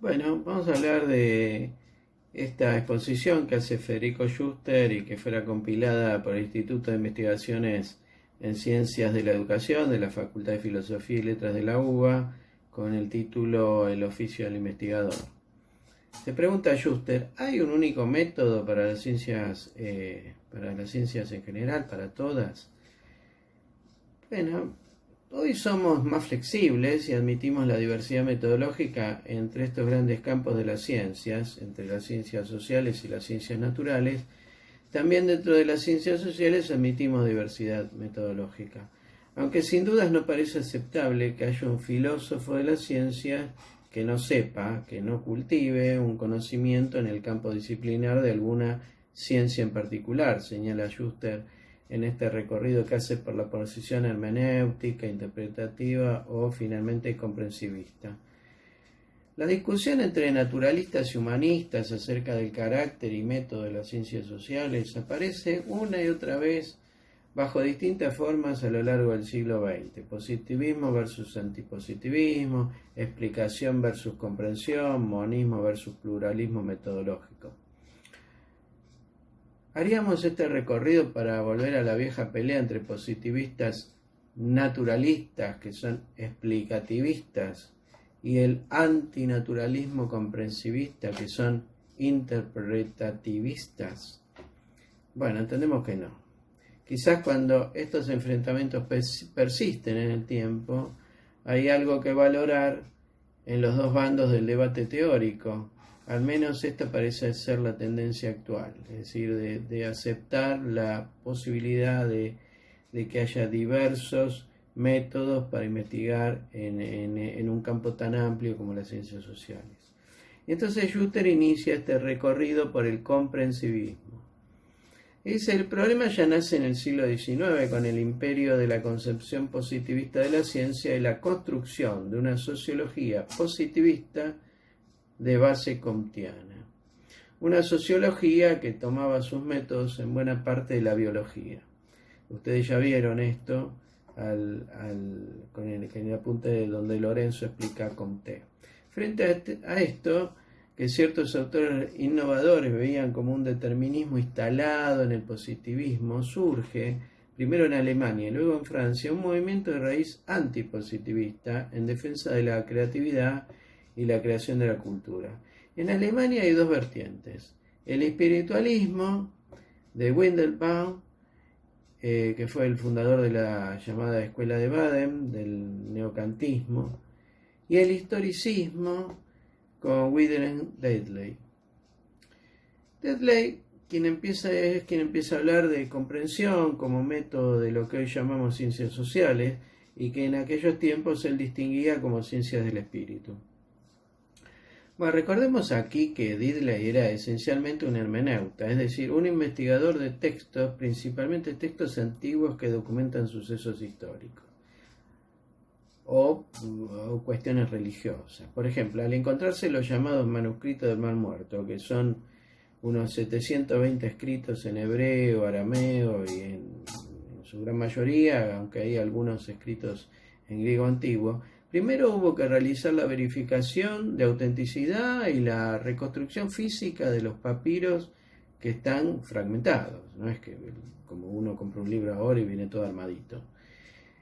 Bueno, vamos a hablar de esta exposición que hace Federico Schuster y que fuera compilada por el Instituto de Investigaciones en Ciencias de la Educación de la Facultad de Filosofía y Letras de la UBA, con el título El oficio del investigador. Se pregunta Schuster, ¿hay un único método para las ciencias en general, para todas? Bueno, hoy somos más flexibles y admitimos la diversidad metodológica entre estos grandes campos de las ciencias, entre las ciencias sociales y las ciencias naturales. También dentro de las ciencias sociales admitimos diversidad metodológica, aunque sin dudas no parece aceptable que haya un filósofo de la ciencia que no sepa, que no cultive un conocimiento en el campo disciplinar de alguna ciencia en particular, señala Schuster en este recorrido que hace por la posición hermenéutica, interpretativa o finalmente comprensivista. La discusión entre naturalistas y humanistas acerca del carácter y método de las ciencias sociales aparece una y otra vez bajo distintas formas a lo largo del siglo XX. Positivismo versus antipositivismo, explicación versus comprensión, monismo versus pluralismo metodológico. Haríamos este recorrido para volver a la vieja pelea entre positivistas naturalistas, que son explicativistas, y el antinaturalismo comprensivista, que son interpretativistas. Bueno, entendemos que no. Quizás cuando estos enfrentamientos persisten en el tiempo, hay algo que valorar en los dos bandos del debate teórico. Al menos esta parece ser la tendencia actual, es decir, de aceptar la posibilidad de que haya diversos métodos para investigar en un campo tan amplio como las ciencias sociales. Y entonces Schuster inicia este recorrido por el comprensivismo. Dice, el problema ya nace en el siglo XIX con el imperio de la concepción positivista de la ciencia y la construcción de una sociología positivista de base comtiana. Una sociología que tomaba sus métodos en buena parte de la biología. Ustedes ya vieron esto con el apunte de donde Lorenzo explica Comte. Frente a esto, que ciertos autores innovadores veían como un determinismo instalado en el positivismo, surge, primero en Alemania y luego en Francia, un movimiento de raíz antipositivista en defensa de la creatividad y la creación de la cultura. En Alemania hay dos vertientes. El espiritualismo de Windelbaum, que fue el fundador de la llamada Escuela de Baden, del neocantismo, y el historicismo con Wilhelm Detley. Detley, es quien empieza a hablar de comprensión como método de lo que hoy llamamos ciencias sociales y que en aquellos tiempos él distinguía como ciencias del espíritu. Bueno, recordemos aquí que Detley era esencialmente un hermeneuta, es decir, un investigador de textos, principalmente textos antiguos que documentan sucesos históricos o cuestiones religiosas. Por ejemplo, al encontrarse los llamados manuscritos del Mar Muerto, que son unos 720 escritos en hebreo, arameo y en su gran mayoría, aunque hay algunos escritos en griego antiguo, primero hubo que realizar la verificación de autenticidad y la reconstrucción física de los papiros que están fragmentados. No es que como uno compra un libro ahora y viene todo armadito.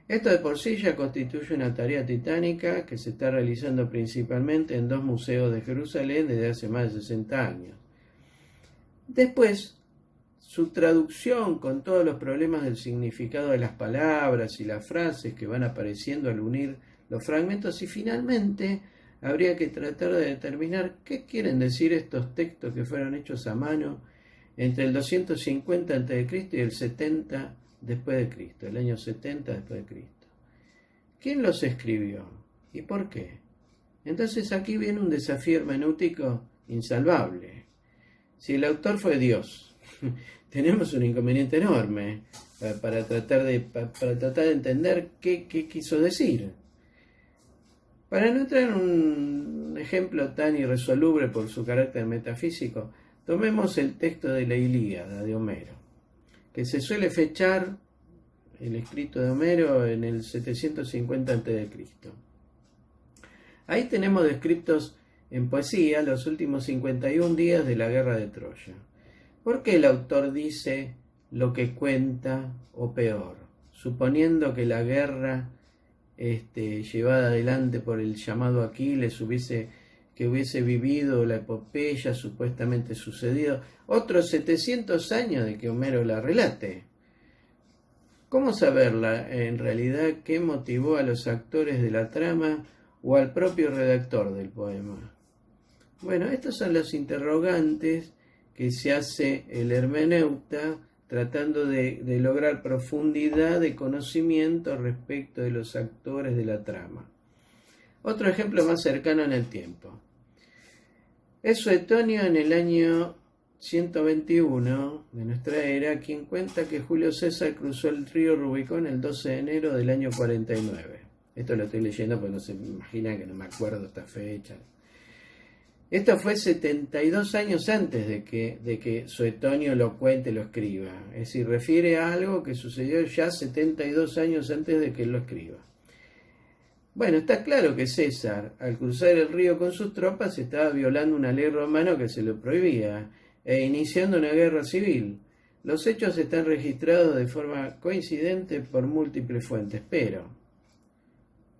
Esto de por sí ya constituye una tarea titánica que se está realizando principalmente en dos museos de Jerusalén desde hace más de 60 años. Después, su traducción con todos los problemas del significado de las palabras y las frases que van apareciendo al unir los fragmentos, y finalmente habría que tratar de determinar qué quieren decir estos textos que fueron hechos a mano entre el 250 a.C. y el 70 después de Cristo, el año 70 después de Cristo. ¿Quién los escribió? ¿Y por qué? Entonces aquí viene un desafío hermenéutico insalvable. Si el autor fue Dios, tenemos un inconveniente enorme para tratar de entender qué quiso decir. Para no entrar en un ejemplo tan irresoluble por su carácter metafísico, tomemos el texto de la Ilíada de Homero, que se suele fechar el escrito de Homero en el 750 a.C. Ahí tenemos descritos en poesía los últimos 51 días de la guerra de Troya. ¿Por qué el autor dice lo que cuenta o peor? Suponiendo que la guerra llevada adelante por el llamado Aquiles que hubiese vivido la epopeya supuestamente sucedido otros 700 años de que Homero la relate. ¿Cómo saberla en realidad qué motivó a los actores de la trama o al propio redactor del poema? Bueno, estos son los interrogantes que se hace el hermeneuta tratando de lograr profundidad de conocimiento respecto de los actores de la trama. Otro ejemplo más cercano en el tiempo. Es Suetonio en el año 121 de nuestra era quien cuenta que Julio César cruzó el río Rubicón el 12 de enero del año 49. Esto lo estoy leyendo porque no se imagina que no me acuerdo esta fecha. Esto fue 72 años antes de que Suetonio lo cuente, lo escriba. Es decir, refiere a algo que sucedió ya 72 años antes de que él lo escriba. Bueno, está claro que César, al cruzar el río con sus tropas, estaba violando una ley romana que se lo prohibía e iniciando una guerra civil. Los hechos están registrados de forma coincidente por múltiples fuentes, pero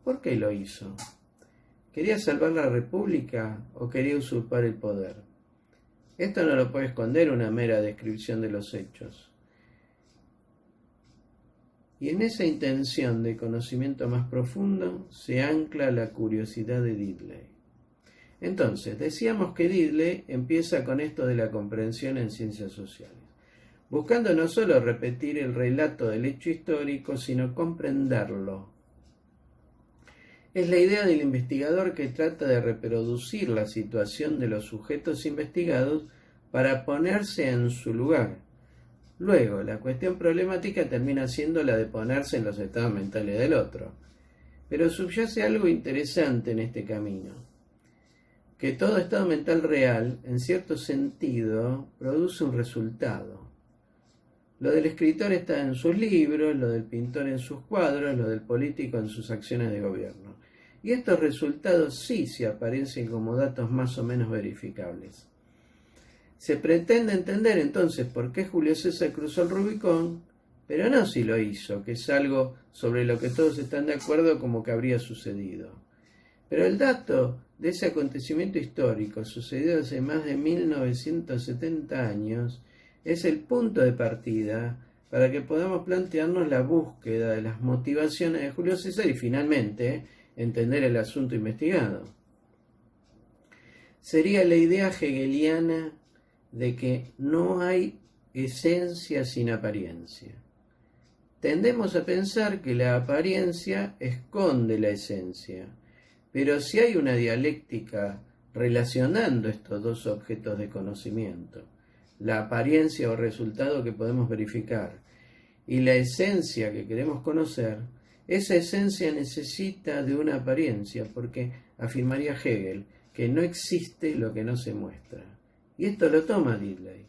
¿por qué lo hizo? ¿Quería salvar la república o quería usurpar el poder? Esto no lo puede esconder una mera descripción de los hechos. Y en esa intención de conocimiento más profundo se ancla la curiosidad de Diddley. Entonces, decíamos que Diddley empieza con esto de la comprensión en ciencias sociales, buscando no solo repetir el relato del hecho histórico, sino comprenderlo. Es la idea del investigador que trata de reproducir la situación de los sujetos investigados para ponerse en su lugar. Luego, la cuestión problemática termina siendo la de ponerse en los estados mentales del otro. Pero subyace algo interesante en este camino, que todo estado mental real, en cierto sentido, produce un resultado. Lo del escritor está en sus libros, lo del pintor en sus cuadros, lo del político en sus acciones de gobierno. Y estos resultados sí se aparecen como datos más o menos verificables. Se pretende entender entonces por qué Julio César cruzó el Rubicón, pero no si lo hizo, que es algo sobre lo que todos están de acuerdo como que habría sucedido. Pero el dato de ese acontecimiento histórico sucedido hace más de 1970 años es el punto de partida para que podamos plantearnos la búsqueda de las motivaciones de Julio César y finalmente entender el asunto investigado. Sería la idea hegeliana de que no hay esencia sin apariencia. Tendemos a pensar que la apariencia esconde la esencia, pero si hay una dialéctica relacionando estos dos objetos de conocimiento, la apariencia o resultado que podemos verificar y la esencia que queremos conocer, esa esencia necesita de una apariencia, porque afirmaría Hegel que no existe lo que no se muestra. Y esto lo toma Diddley.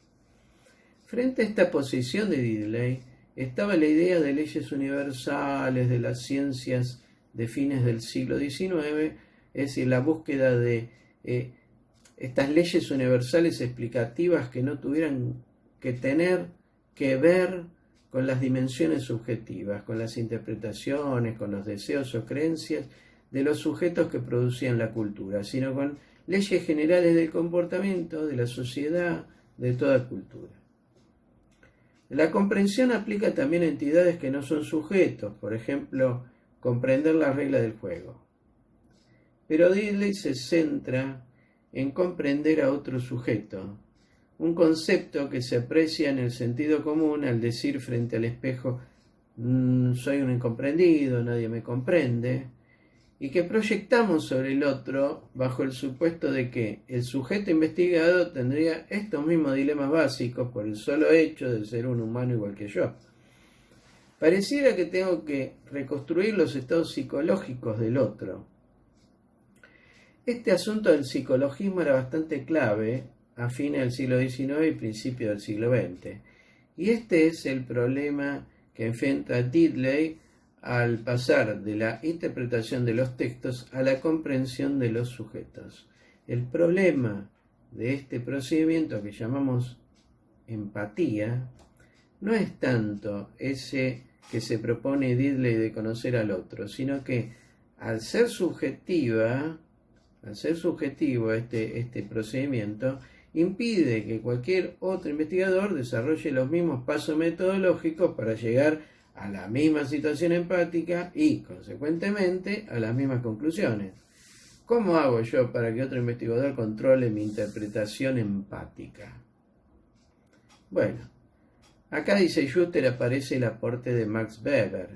Frente a esta posición de Diddley estaba la idea de leyes universales de las ciencias de fines del siglo XIX, es decir, la búsqueda de estas leyes universales explicativas que no tuvieran que tener que ver con las dimensiones subjetivas, con las interpretaciones, con los deseos o creencias de los sujetos que producían la cultura, sino con leyes generales del comportamiento, de la sociedad, de toda cultura. La comprensión aplica también a entidades que no son sujetos, por ejemplo, comprender las reglas del juego. Pero Diddley se centra en comprender a otro sujeto, un concepto que se aprecia en el sentido común al decir frente al espejo soy un incomprendido, nadie me comprende, y que proyectamos sobre el otro bajo el supuesto de que el sujeto investigado tendría estos mismos dilemas básicos por el solo hecho de ser un humano igual que yo. Pareciera que tengo que reconstruir los estados psicológicos del otro. Este asunto del psicologismo era bastante clave a fines del siglo XIX y principios del siglo XX. Y este es el problema que enfrenta Diddley al pasar de la interpretación de los textos a la comprensión de los sujetos. El problema de este procedimiento que llamamos empatía no es tanto ese que se propone Diddley de conocer al otro, sino que al ser subjetivo este procedimiento, impide que cualquier otro investigador desarrolle los mismos pasos metodológicos para llegar a la misma situación empática y, consecuentemente, a las mismas conclusiones. ¿Cómo hago yo para que otro investigador controle mi interpretación empática? Bueno, acá dice Schuster, aparece el aporte de Max Weber,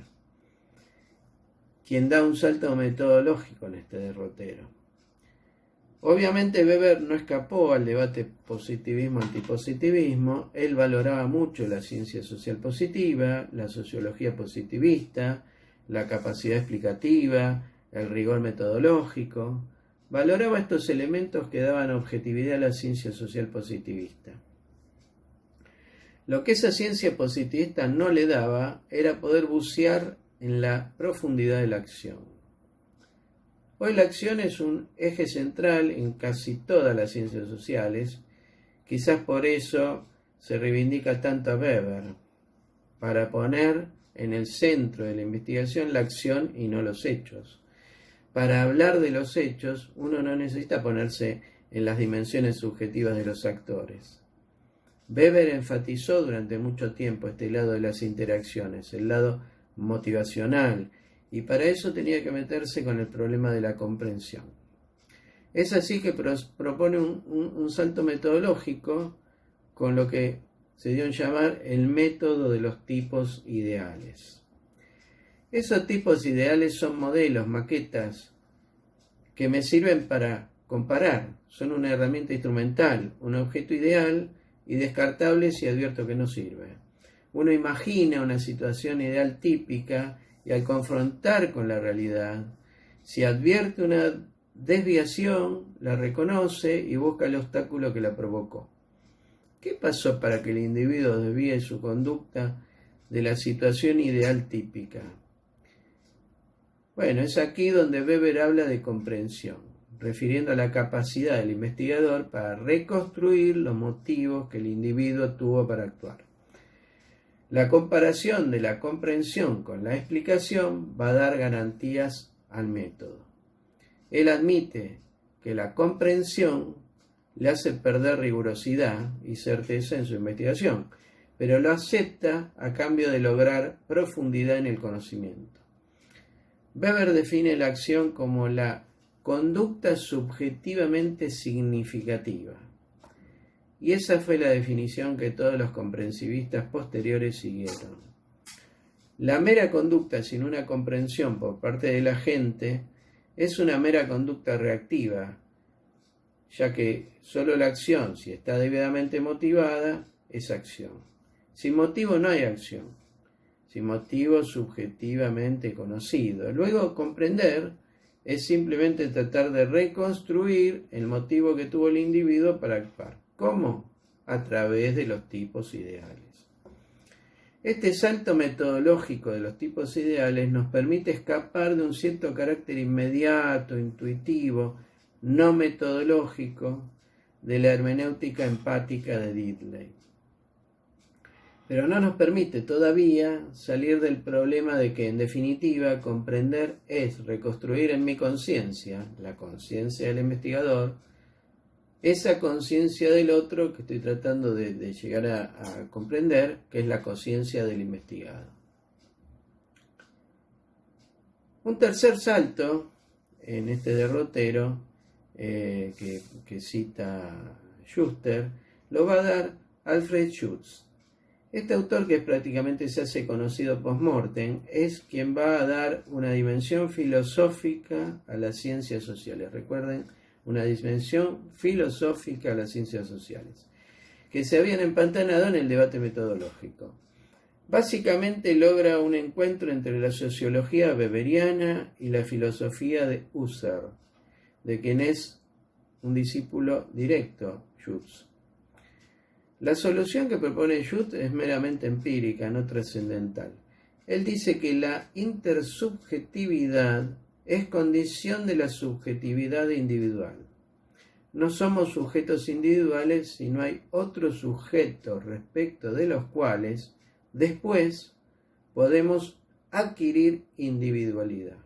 quien da un salto metodológico en este derrotero. Obviamente Weber no escapó al debate positivismo-antipositivismo. Él valoraba mucho la ciencia social positiva, la sociología positivista, la capacidad explicativa, el rigor metodológico. Valoraba estos elementos que daban objetividad a la ciencia social positivista. Lo que esa ciencia positivista no le daba era poder bucear en la profundidad de la acción. Hoy la acción es un eje central en casi todas las ciencias sociales. Quizás por eso se reivindica tanto a Weber, para poner en el centro de la investigación la acción y no los hechos. Para hablar de los hechos, uno no necesita ponerse en las dimensiones subjetivas de los actores. Weber enfatizó durante mucho tiempo este lado de las interacciones, el lado motivacional, y para eso tenía que meterse con el problema de la comprensión. Es así que propone un salto metodológico con lo que se dio en llamar el método de los tipos ideales. Esos tipos ideales son modelos, maquetas, que me sirven para comparar. Son una herramienta instrumental, un objeto ideal y descartable si advierto que no sirve. Uno imagina una situación ideal típica y al confrontar con la realidad, si advierte una desviación, la reconoce y busca el obstáculo que la provocó. ¿Qué pasó para que el individuo desvíe su conducta de la situación ideal típica? Bueno, es aquí donde Weber habla de comprensión, refiriendo a la capacidad del investigador para reconstruir los motivos que el individuo tuvo para actuar. La comparación de la comprensión con la explicación va a dar garantías al método. Él admite que la comprensión le hace perder rigurosidad y certeza en su investigación, pero lo acepta a cambio de lograr profundidad en el conocimiento. Weber define la acción como la conducta subjetivamente significativa. Y esa fue la definición que todos los comprensivistas posteriores siguieron. La mera conducta sin una comprensión por parte de la gente es una mera conducta reactiva, ya que solo la acción, si está debidamente motivada, es acción. Sin motivo no hay acción, sin motivo subjetivamente conocido. Luego, comprender es simplemente tratar de reconstruir el motivo que tuvo el individuo para actuar. ¿Cómo? A través de los tipos ideales. Este salto metodológico de los tipos ideales nos permite escapar de un cierto carácter inmediato, intuitivo, no metodológico, de la hermenéutica empática de Diddley. Pero no nos permite todavía salir del problema de que, en definitiva, comprender es reconstruir en mi conciencia, la conciencia del investigador, esa conciencia del otro que estoy tratando de llegar a comprender, que es la conciencia del investigado. Un tercer salto en este derrotero que cita Schuster lo va a dar Alfred Schutz. Este autor, que prácticamente se hace conocido post-mortem, es quien va a dar una dimensión filosófica a las ciencias sociales. Recuerden, una dimensión filosófica a las ciencias sociales, que se habían empantanado en el debate metodológico. Básicamente logra un encuentro entre la sociología weberiana y la filosofía de Husserl, de quien es un discípulo directo, Schutz. La solución que propone Schutz es meramente empírica, no trascendental. Él dice que la intersubjetividad es condición de la subjetividad individual. no somos sujetos individuales, sino hay otros sujetos respecto de los cuales después podemos adquirir individualidad.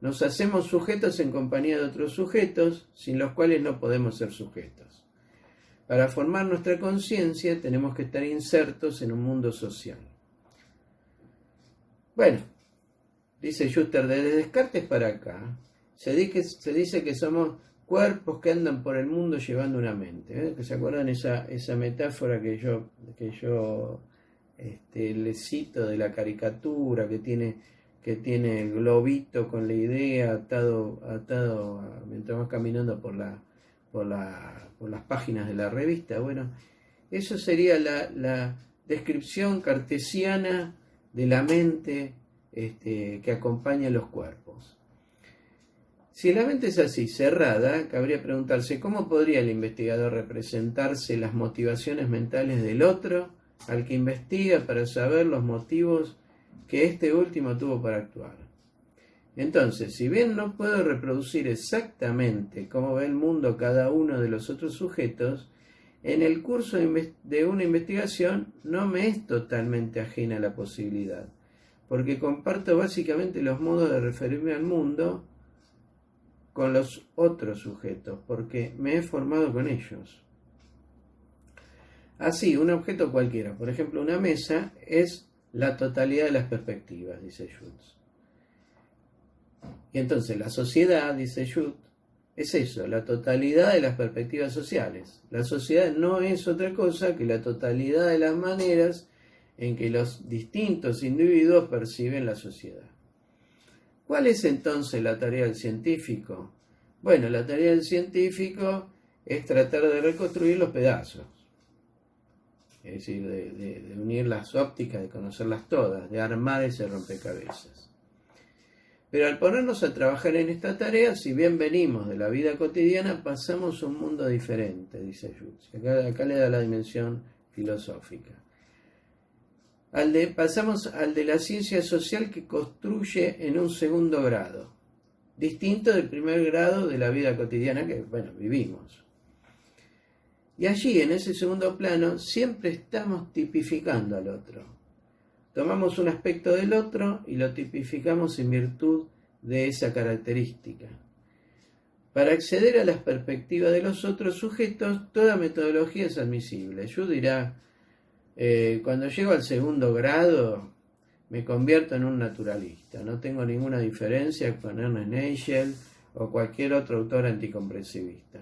Nos hacemos sujetos en compañía de otros sujetos, sin los cuales no podemos ser sujetos. Para formar nuestra conciencia tenemos que estar insertos en un mundo social. Bueno, dice Schuster, desde Descartes para acá, se dice que somos cuerpos que andan por el mundo llevando una mente. ¿Que se acuerdan esa metáfora que yo le cito de la caricatura que tiene el globito con la idea atado mientras vas caminando por las páginas de la revista? Bueno, eso sería la descripción cartesiana de la mente que acompaña a los cuerpos. Si la mente es así, cerrada, cabría preguntarse cómo podría el investigador representarse las motivaciones mentales del otro al que investiga para saber los motivos que este último tuvo para actuar. Entonces, si bien no puedo reproducir exactamente cómo ve el mundo cada uno de los otros sujetos, en el curso de una investigación no me es totalmente ajena la posibilidad, porque comparto básicamente los modos de referirme al mundo con los otros sujetos, porque me he formado con ellos. Así, un objeto cualquiera, por ejemplo una mesa, es la totalidad de las perspectivas, dice Schutz. Y entonces la sociedad, dice Schutz, es eso, la totalidad de las perspectivas sociales. La sociedad no es otra cosa que la totalidad de las maneras en que los distintos individuos perciben la sociedad. ¿Cuál es entonces la tarea del científico? Bueno, la tarea del científico es tratar de reconstruir los pedazos. Es decir, de unir las ópticas, de conocerlas todas, de armar ese rompecabezas. Pero al ponernos a trabajar en esta tarea, si bien venimos de la vida cotidiana, pasamos a un mundo diferente, dice Schutz. Acá le da la dimensión filosófica. Pasamos al de la ciencia social que construye en un segundo grado, distinto del primer grado de la vida cotidiana que, vivimos. Y allí, en ese segundo plano, siempre estamos tipificando al otro. Tomamos un aspecto del otro y lo tipificamos en virtud de esa característica. Para acceder a las perspectivas de los otros sujetos, toda metodología es admisible. Yo dirá, cuando llego al segundo grado, me convierto en un naturalista. No tengo ninguna diferencia con Ernest Nagel o cualquier otro autor anticomprensivista.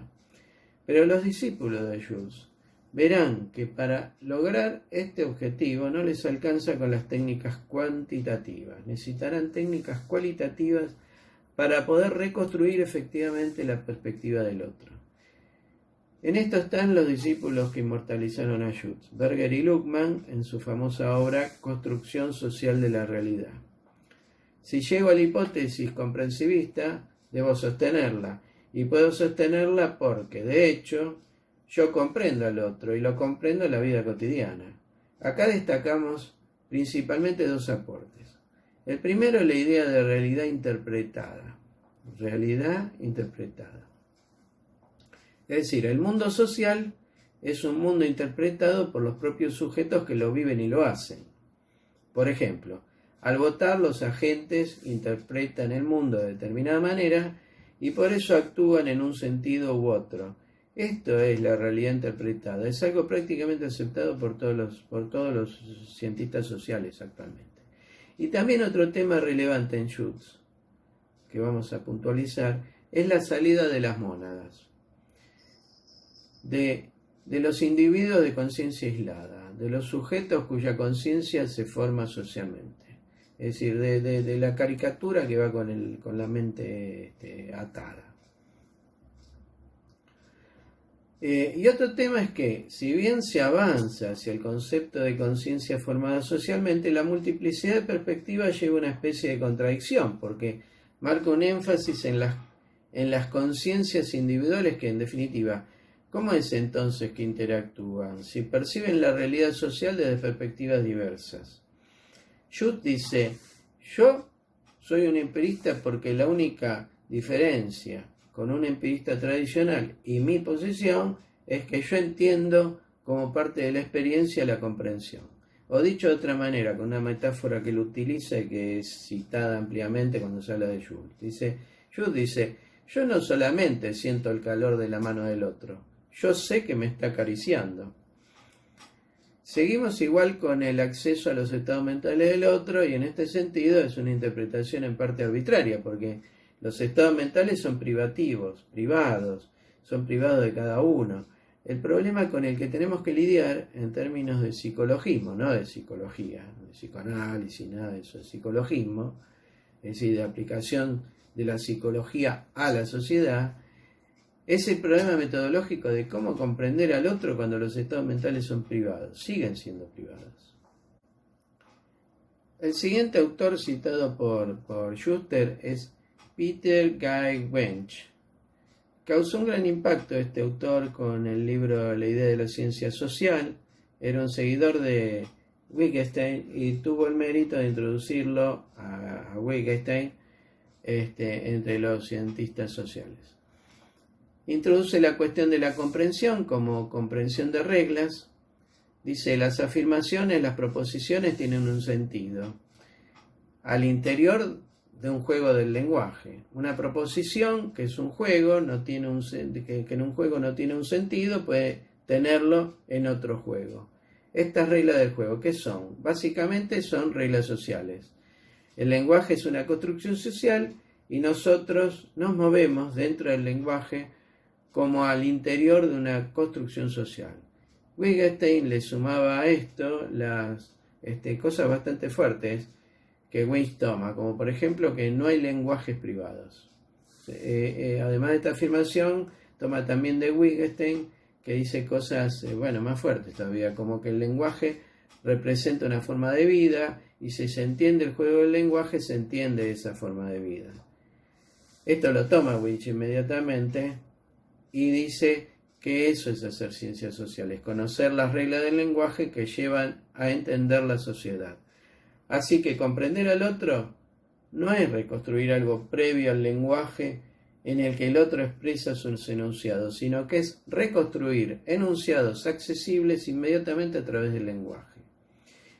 Pero los discípulos de Schutz verán que para lograr este objetivo no les alcanza con las técnicas cuantitativas. Necesitarán técnicas cualitativas para poder reconstruir efectivamente la perspectiva del otro. En esto están los discípulos que inmortalizaron a Schutz, Berger y Luckmann, en su famosa obra Construcción Social de la Realidad. Si llego a la hipótesis comprensivista, debo sostenerla, y puedo sostenerla porque, de hecho, yo comprendo al otro y lo comprendo en la vida cotidiana. Acá destacamos principalmente dos aportes. El primero es la idea de realidad interpretada. Realidad interpretada. Es decir, el mundo social es un mundo interpretado por los propios sujetos que lo viven y lo hacen. Por ejemplo, al votar, los agentes interpretan el mundo de determinada manera y por eso actúan en un sentido u otro. Esto es la realidad interpretada. Es algo prácticamente aceptado por todos los cientistas sociales actualmente. Y también otro tema relevante en Schutz, que vamos a puntualizar, es la salida de las mónadas. De los individuos de conciencia aislada, de los sujetos cuya conciencia se forma socialmente. Es decir, de la caricatura que va con la mente atada. Y otro tema es que, si bien se avanza hacia el concepto de conciencia formada socialmente, la multiplicidad de perspectivas lleva una especie de contradicción, porque marca un énfasis en las conciencias individuales que, en definitiva, ¿cómo es entonces que interactúan? Si perciben la realidad social desde perspectivas diversas. Schutz dice, yo soy un empirista porque la única diferencia con un empirista tradicional y mi posición es que yo entiendo como parte de la experiencia la comprensión. O dicho de otra manera, con una metáfora que él utiliza y que es citada ampliamente cuando se habla de Jules. Jules dice, yo no solamente siento el calor de la mano del otro, yo sé que me está acariciando. Seguimos igual con el acceso a los estados mentales del otro y en este sentido es una interpretación en parte arbitraria porque los estados mentales son privados, son privados de cada uno. El problema con el que tenemos que lidiar en términos de psicologismo, no de psicología, de psicoanálisis, nada de eso, de psicologismo, es decir, de aplicación de la psicología a la sociedad, es el problema metodológico de cómo comprender al otro cuando los estados mentales son privados, siguen siendo privados. El siguiente autor citado por Schuster es Peter Guy Wench. Causó un gran impacto este autor con el libro La idea de la ciencia social. Era un seguidor de Wittgenstein y tuvo el mérito de introducirlo a Wittgenstein entre los cientistas sociales. Introduce la cuestión de la comprensión como comprensión de reglas. Dice, las afirmaciones, las proposiciones tienen un sentido al interior de un juego del lenguaje. Una proposición, que es un juego, que en un juego no tiene un sentido, puede tenerlo en otro juego. Estas reglas del juego, ¿qué son? Básicamente son reglas sociales. El lenguaje es una construcción social y nosotros nos movemos dentro del lenguaje como al interior de una construcción social. Wittgenstein le sumaba a esto las cosas bastante fuertes que Wench toma, como por ejemplo que no hay lenguajes privados. Además de esta afirmación, toma también de Wittgenstein, que dice cosas más fuertes todavía, como que el lenguaje representa una forma de vida y si se entiende el juego del lenguaje, se entiende esa forma de vida. Esto lo toma Wench inmediatamente y dice que eso es hacer ciencias sociales, conocer las reglas del lenguaje que llevan a entender la sociedad. Así que comprender al otro no es reconstruir algo previo al lenguaje en el que el otro expresa sus enunciados, sino que es reconstruir enunciados accesibles inmediatamente a través del lenguaje.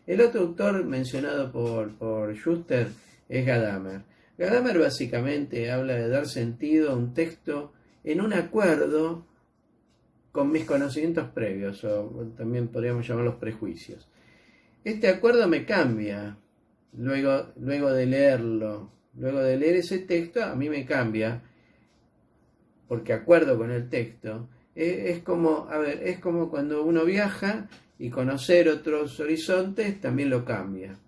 El otro autor mencionado por Schuster es Gadamer. Gadamer básicamente habla de dar sentido a un texto en un acuerdo con mis conocimientos previos, o también podríamos llamarlos prejuicios. Este acuerdo me cambia luego de leerlo. Luego de leer ese texto, a mí me cambia, porque acuerdo con el texto. Es como cuando uno viaja y conocer otros horizontes también lo cambia.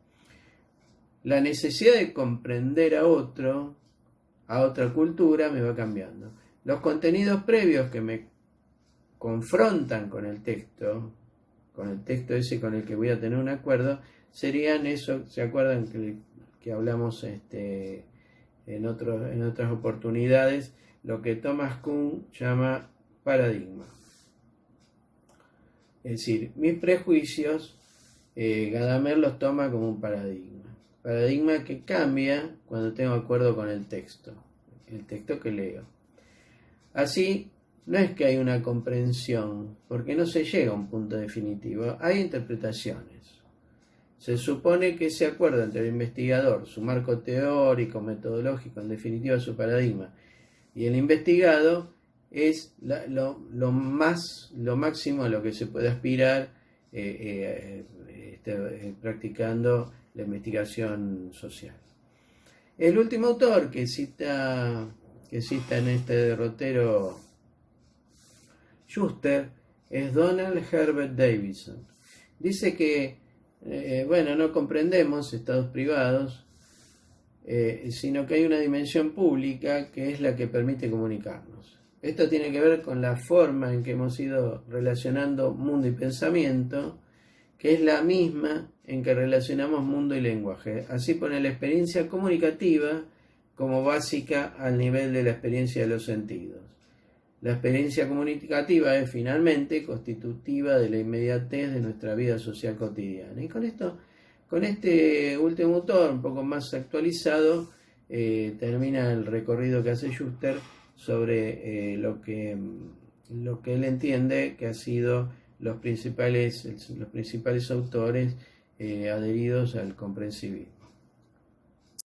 La necesidad de comprender a otra cultura, me va cambiando. Los contenidos previos que me confrontan con el texto ese con el que voy a tener un acuerdo, serían eso, ¿se acuerdan que hablamos en otras oportunidades? Lo que Thomas Kuhn llama paradigma. Es decir, mis prejuicios, Gadamer los toma como un paradigma. Paradigma que cambia cuando tengo acuerdo con el texto que leo. Así, no es que hay una comprensión, porque no se llega a un punto definitivo, hay interpretaciones. Se supone que ese acuerdo entre el investigador, su marco teórico, metodológico, en definitiva su paradigma, y el investigado es lo máximo a lo que se puede aspirar practicando la investigación social. El último autor que cita en este derrotero Schuster es Donald Herbert Davidson. Dice que no comprendemos estados privados, sino que hay una dimensión pública que es la que permite comunicarnos. Esto tiene que ver con la forma en que hemos ido relacionando mundo y pensamiento, que es la misma en que relacionamos mundo y lenguaje. Así pone la experiencia comunicativa como básica al nivel de la experiencia de los sentidos. La experiencia comunicativa es finalmente constitutiva de la inmediatez de nuestra vida social cotidiana. Y con este último autor, un poco más actualizado, termina el recorrido que hace Schuster sobre lo que él entiende que han sido los principales autores adheridos al comprensivismo.